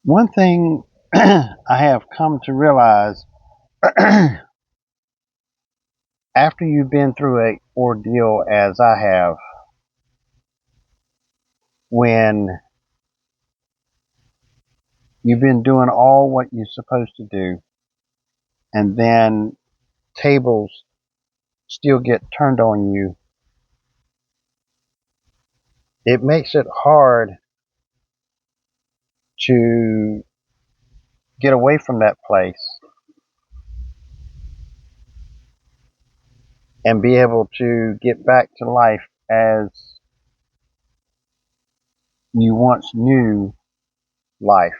One thing I have come to realize after you've been through a ordeal as I have, when you've been doing all what you're supposed to do, and then tables still get turned on you, it makes it hard to get away from that place and be able to get back to life as you once knew life.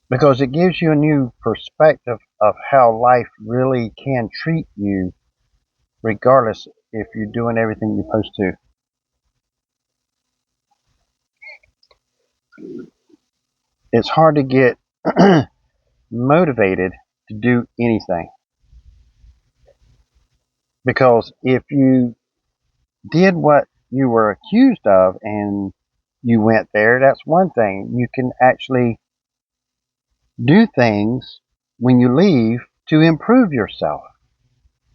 Because it gives you a new perspective of how life really can treat you, regardless if you're doing everything you're supposed to. It's hard to get motivated to do anything, because if you did what you were accused of and you went there, that's one thing. You can actually do things when you leave to improve yourself.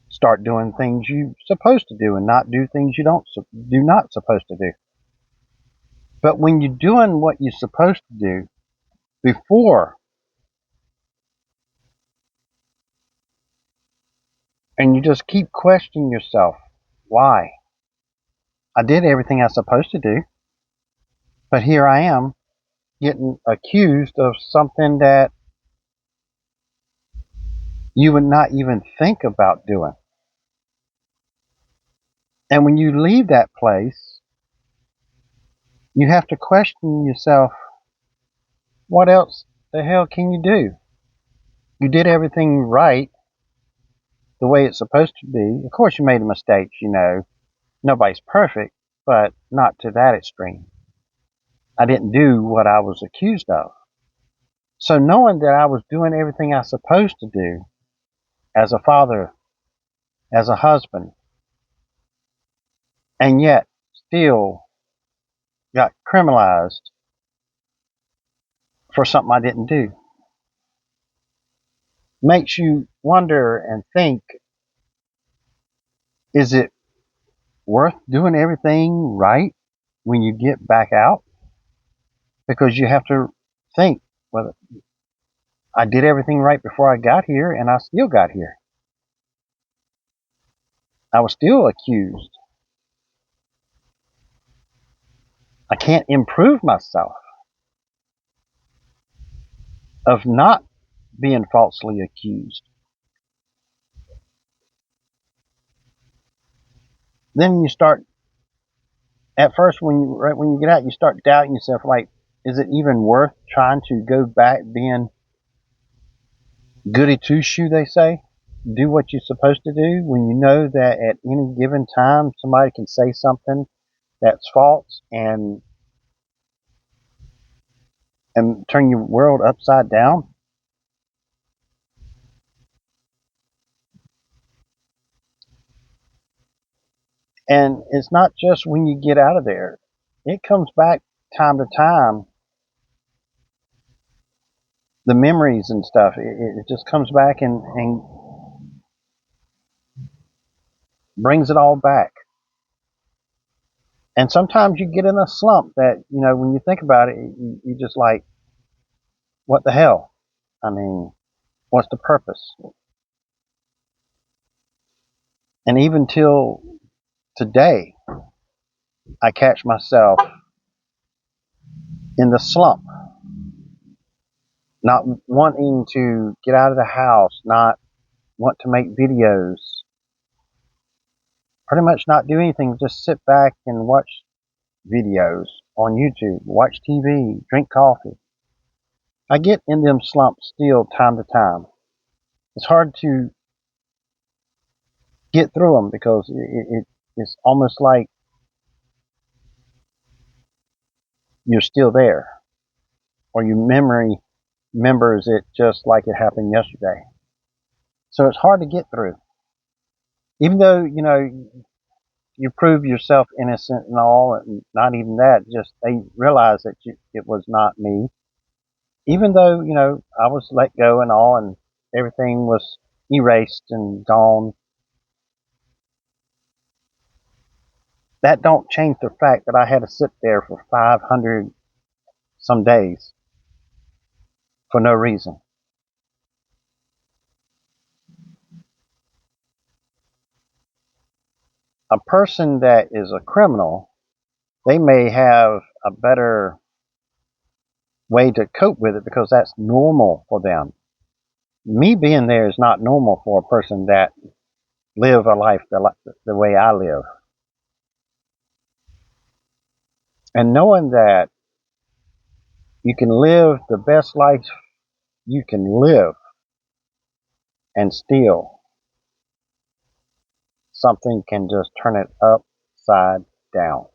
Start doing things you're supposed to do and not do things you do not supposed to do. But when you're doing what you're supposed to do before, and you just keep questioning yourself, why? I did everything I was supposed to do, but here I am getting accused of something that you would not even think about doing. And when you leave that place, you have to question yourself, what else the hell can you do? You did everything right the way it's supposed to be. Of course, you made mistakes, nobody's perfect, but not to that extreme. I didn't do what I was accused of. So knowing that I was doing everything I was supposed to do as a father, as a husband, and yet still got criminalized for something I didn't do, makes you wonder and think, is it worth doing everything right when you get back out? Because you have to think, well, I did everything right before I got here and I still got here. I was still accused. I can't improve myself of not being falsely accused. Then you start, at first, right when you get out, you start doubting yourself, like, is it even worth trying to go back being goody two shoe, they say? Do what you're supposed to do when you know that at any given time somebody can say something that's false and turn your world upside down. And it's not just when you get out of there, it comes back time to time. The memories and stuff, it just comes back and brings it all back. And sometimes you get in a slump that, when you think about it, you just like, what the hell? I mean, what's the purpose? And even till today, I catch myself in the slump, not wanting to get out of the house, not want to make videos, pretty much not do anything, just sit back and watch videos on YouTube, watch TV, drink coffee. I get in them slumps still time to time. It's hard to get through them because it's almost like you're still there, or your memory remembers it just like it happened yesterday. So it's hard to get through. Even though, you prove yourself innocent and all, and not even that, just they realize that it was not me. Even though, I was let go and all, and everything was erased and gone, that don't change the fact that I had to sit there for 500 some days for no reason. A person that is a criminal, they may have a better way to cope with it because that's normal for them. Me being there is not normal for a person that live a life the way I live. And knowing that you can live the best life you can live and still something can just turn it upside down.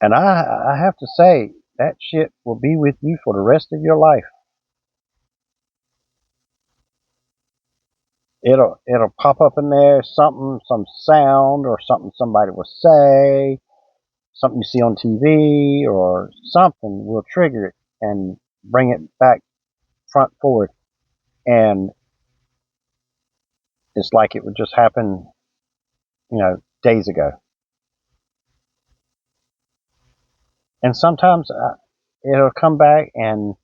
And I have to say, that shit will be with you for the rest of your life. It'll pop up in there, something, some sound or something somebody will say, something you see on TV or something will trigger it and bring it back front forward. And it's like it would just happen, days ago. And sometimes it'll come back and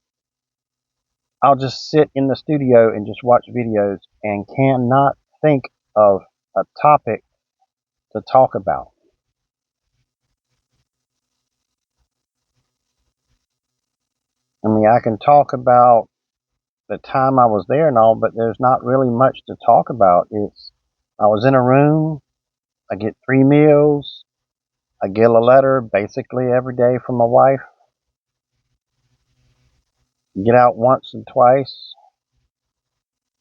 I'll just sit in the studio and just watch videos and cannot think of a topic to talk about. I mean, I can talk about the time I was there and all, but there's not really much to talk about. I was in a room, I get 3 meals, I get a letter basically every day from my wife, get out once and twice,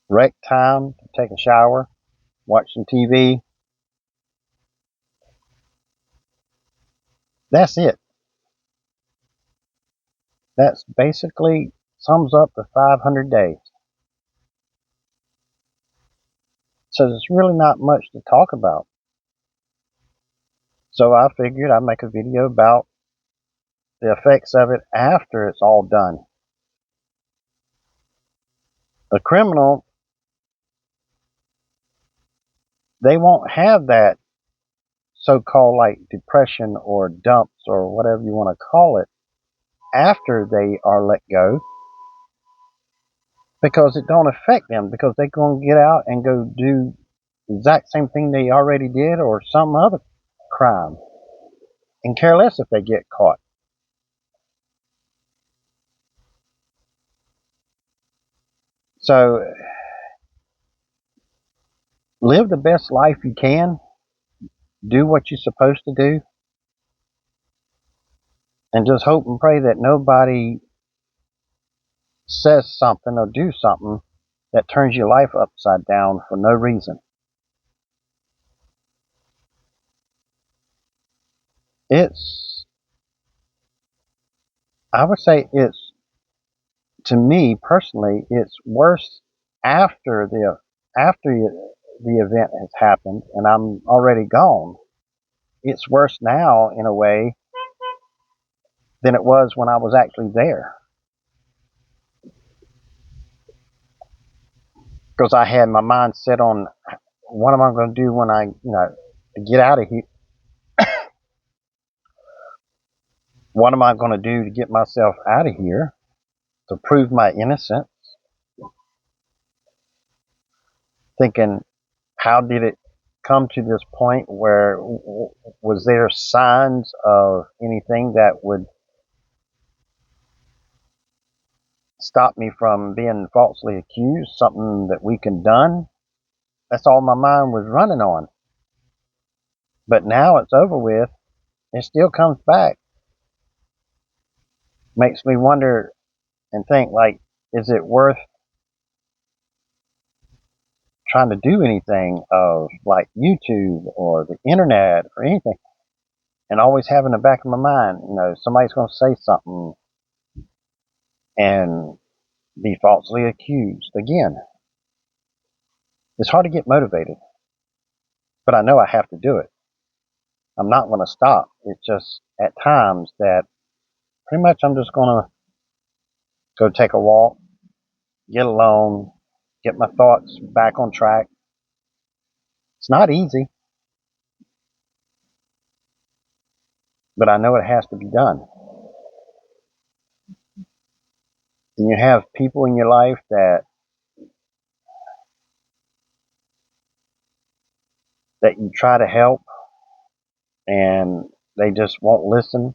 wreck time to take a shower, watch some TV. That's it. That's basically sums up the 500 days. So there's really not much to talk about. So I figured I'd make a video about the effects of it after it's all done. The criminal, they won't have that so-called like depression or dumps or whatever you want to call it after they are let go, because it don't affect them, because they're going to get out and go do the exact same thing they already did or some other crime and care less if they get caught. So live the best life you can, do what you're supposed to do, and just hope and pray that nobody says something or do something that turns your life upside down for no reason. It's, I would say it's, to me personally, it's worse after the event has happened and I'm already gone. It's worse now in a way than it was when I was actually there, because I had my mind set on what am I going to do when I, get out of here. What am I going to do to get myself out of here to prove my innocence? Thinking, how did it come to this point where was there signs of anything that would stop me from being falsely accused, something that we can done? That's all my mind was running on. But now it's over with, it still comes back. Makes me wonder and think, like, is it worth trying to do anything of like YouTube or the internet or anything, and always have in the back of my mind, somebody's going to say something and be falsely accused again. It's hard to get motivated. but I know I have to do it. I'm not going to stop. It's just at times that pretty much I'm just going to go take a walk, get alone, get my thoughts back on track. It's not easy, but I know it has to be done. And you have people in your life that you try to help and they just won't listen.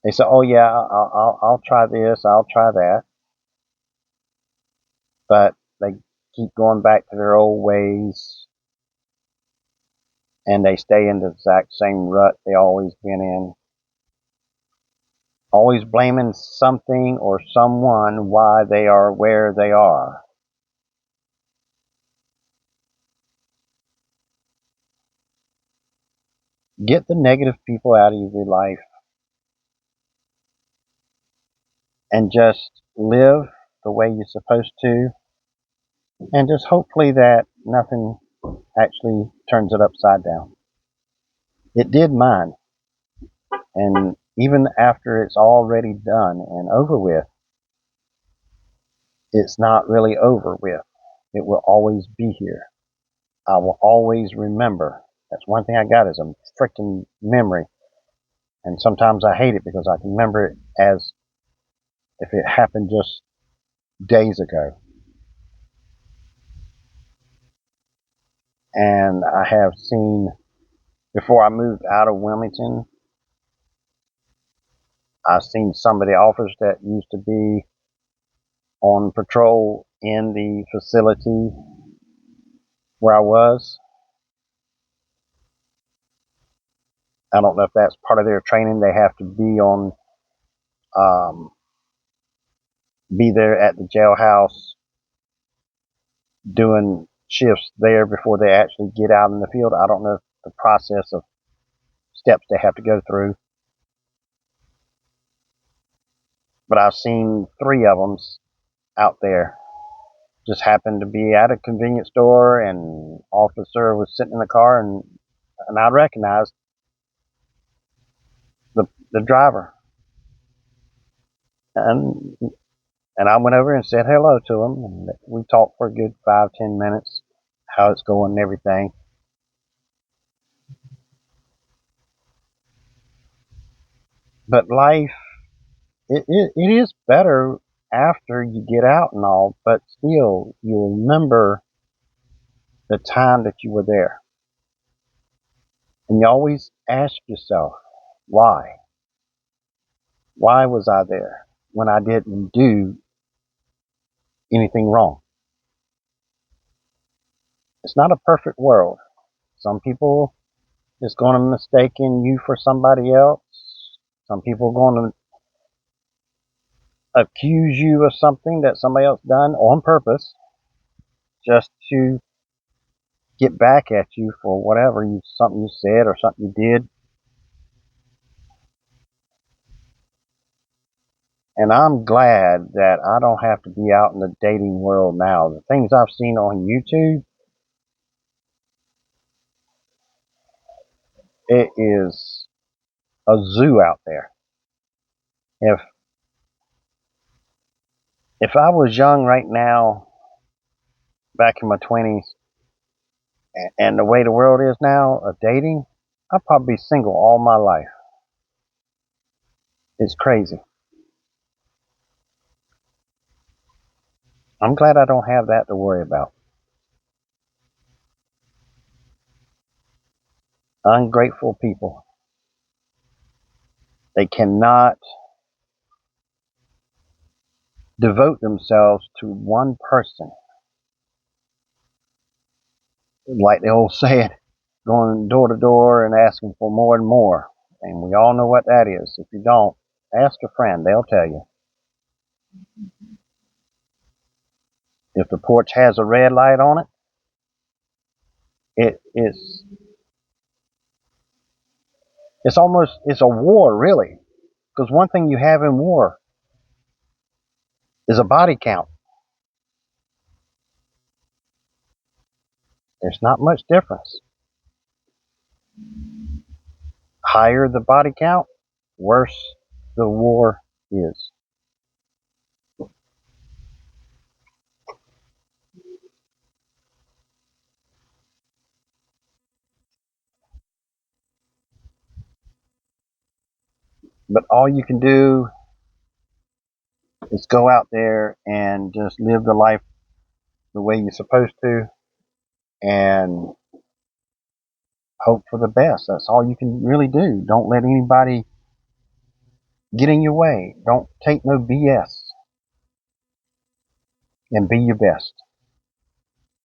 They say, "Oh yeah, I'll try this, I'll try that," but they keep going back to their old ways and they stay in the exact same rut they always been in, always blaming something or someone why they are where they are. Get the negative people out of your life and just live the way you're supposed to, and just hopefully that nothing actually turns it upside down. It did mine, and even after it's already done and over with, it's not really over with. It will always be here. I will always remember. That's one thing I got is a freaking memory. And sometimes I hate it because I can remember it as if it happened just days ago. And I have seen, before I moved out of Wilmington, I've seen some of the officers that used to be on patrol in the facility where I was. I don't know if that's part of their training. They have to um, be there at the jailhouse doing shifts there before they actually get out in the field. I don't know the process of steps they have to go through, but I've seen three of them out there. Just happened to be at a convenience store, and officer was sitting in the car, and I recognized the driver, and and I went over and said hello to him, and we talked for a good 5-10 minutes, how it's going and everything. But life, it is better after you get out and all, but still, you'll remember the time that you were there. And you always ask yourself, why? Why was I there when I didn't do anything wrong? It's not a perfect world. Some people is going to mistake you for somebody else. Some people are going to accuse you of something that somebody else done on purpose just to get back at you for whatever something you said or something you did. And I'm glad that I don't have to be out in the dating world now. The things I've seen on YouTube, it is a zoo out there. If if I was young right now, back in my 20s, and the way the world is now of dating, I'd probably be single all my life. It's crazy. I'm glad I don't have that to worry about. Ungrateful people. They cannot devote themselves to one person. Like the old saying, going door to door and asking for more and more. And we all know what that is. If you don't, ask a friend. They'll tell you. If the porch has a red light on it, it's almost, it's a war, really. Because one thing you have in war is a body count. There's not much difference. Higher the body count, worse the war is. But all you can do is go out there and just live the life the way you're supposed to and hope for the best. That's all you can really do. Don't let anybody get in your way. Don't take no BS and be your best.